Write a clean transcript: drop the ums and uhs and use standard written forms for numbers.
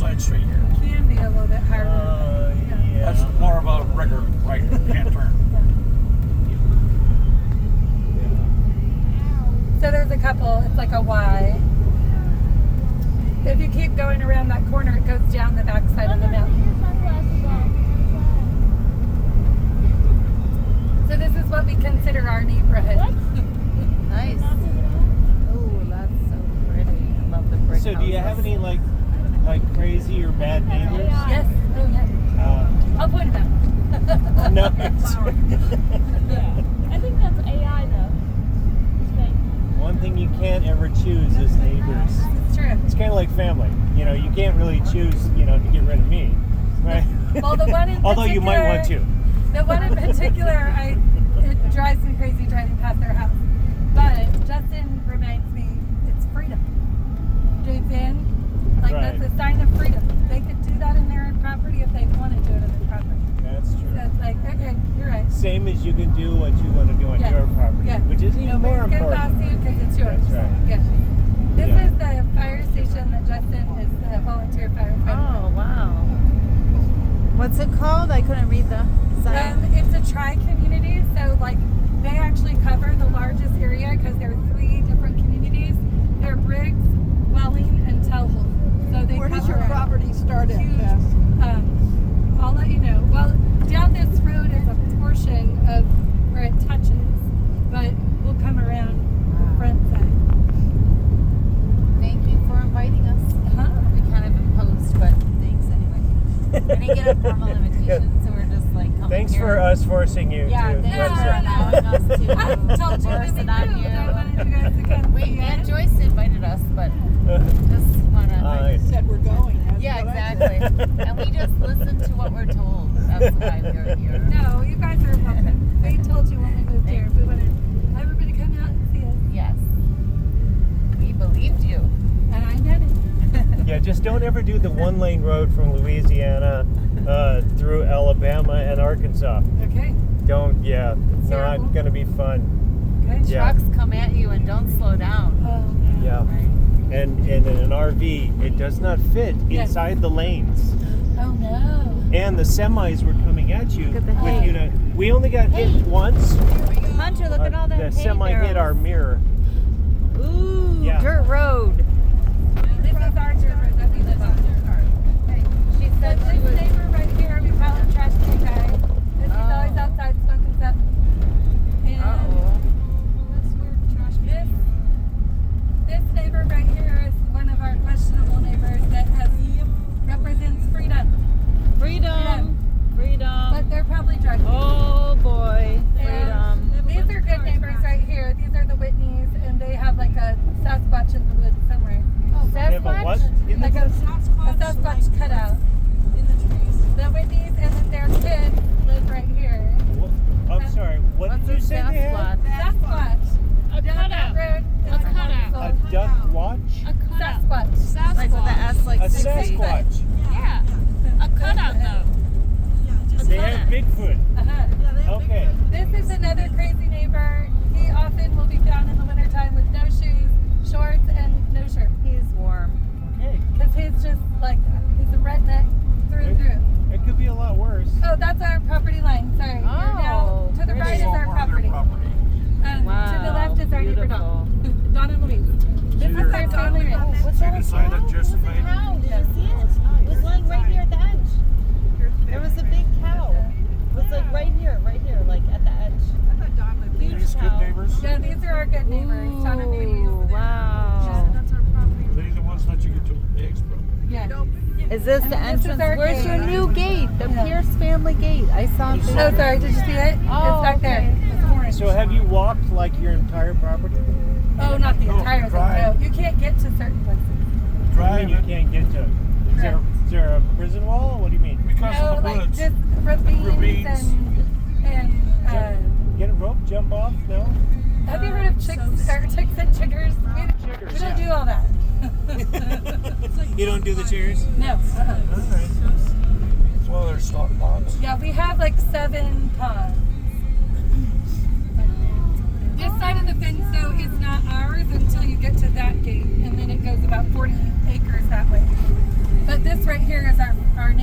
side street here. Can be a little bit harder. Yeah. That's more of a regular right hand turn. So there's a couple, it's like a Y. If you keep going around that corner, it goes down the backside of the mountain. So this is what we consider our neighborhood. Nice. Oh, that's so pretty. I love the brick So do you have houses. any like crazy or bad neighbors? Yes. Oh, yeah. I'll point them out. No. I think that's AI though. One thing you can't ever choose is neighbors. It's true. It's kind of like family. You know, you can't really choose, to get rid of me, right? Well, the one in Although you might want to. The one in particular, it drives me crazy driving past their house. But Justin reminds me, it's freedom. Drives in, like Right. that's a sign of freedom. They could do that in their own property if they want to do it on their property. That's true. So it's like, okay, you're right. Same as you can do what you want to do on Yeah. your property, Yeah. which is even more Nobody's gonna pass important. you because it's yours. That's right. Yeah. This Yeah. is the fire station that Justin is the volunteer firefighter. Oh, wow. What's it called? I couldn't read the sign. It's a tri-community, so like they actually cover the largest area because there are 3 different communities. They're Briggs, Welling, and Telhol. So they Where cover does your a property start at, huge, Beth? I'll let you know. Well, down this road is a portion of where it touches, but we'll come around the front side. Thank you for inviting us. Uh-huh. We kind of imposed, but thanks anyway. We didn't get a formal invitation, so we're just like coming Thanks here. for us forcing you Yeah, to. thanks Yeah. for allowing us to I told you force when we it on moved, I wanted you you. guys to come Wait, see Aunt it. Joyce invited us, but just want to. Hi. Said we're going. That's Yeah, what I exactly. said. And we just listen to what we're told. That's why we're here. No, you guys are welcome. We told you when we moved here. We wanted everybody to come out and see us. Yes. We believed you. And I did it. Yeah, just don't ever do the 1-lane road from Louisiana through Alabama and Arkansas. Okay. Don't, yeah, it's Terrible. not gonna be fun. Okay. Yeah. Trucks come at you and don't slow down. Oh, Yeah. Right. And in an RV, it does not fit Yes. inside the lanes. oh no. And the semis were coming at you. Look at the with, hay. we only got hit once. Hunter, look at all that The semi hit our mirror. Ooh, Yeah. dirt road. This is our neighbor that we live on. She So said she this was. neighbor right here, we call him Trash Can Guy. Because he's always outside smoking stuff. And Uh-oh. this neighbor right here is one of our questionable neighbors that represents freedom. Freedom. Freedom. But they're probably drunk. Oh boy. And Freedom. these are good neighbors right here. These are the Whitneys, and they have like a Sasquatch in the woods somewhere. They have a what? In the Like a Sasquatch cutout. In the trees. The Whitneys and then their kids live right here. I'm sorry, what What's did you a say they had? Sasquatch. A Down that cutout. road is A like cutout. A duck watch? A cutout. Sasquatch. Like with the S, like A 60. Sasquatch. Yeah. A cutout though. They have Bigfoot. Uh-huh. Okay. This is another crazy neighbor. He often will be found in the wintertime with no shoes, shorts, and no shirt. He's warm. Okay. Because he's just like, he's a redneck through and through. It could be a lot worse. Oh, that's our property line. Sorry. You're now, to the pretty. right is our property. To the left is our neighbor Dawn. Dawn and Louise. This is our family ranch. See the sign that Justin made? Cow, did you see it? It was like right here at the edge. There was a big cow. It was like right here, like at the edge. I thought Don lived there. These good neighbors? Yeah, these are our good neighbors. Dawn and Louise. Ooh, wow. That's our property. These are the ones that you get to eggs from. Yeah. Is this the And this is entrance? our Where's gate. your new gate? The Yeah. Pierce family gate. I saw it. Oh, sorry. Did you see it? Oh, It's back there. okay. It's orange. So have you walked like your entire property? Oh, not the No, entire thing. drive. No, you can't get to certain places. I Drive mean, you it can't get to. Is there a prison wall? What do you mean? because No, of the like woods. just ravines Ravines. and Get a rope, jump off? No? have you heard of chicks and chiggers? We Chiggers, don't yeah. do all that. You don't do the chairs? No. Alright. That's why they're stock ponds. Yeah, we have like 7 ponds. This side of the fence though is not ours until you get to that gate, and then it goes about 40 acres that way. But this right here is our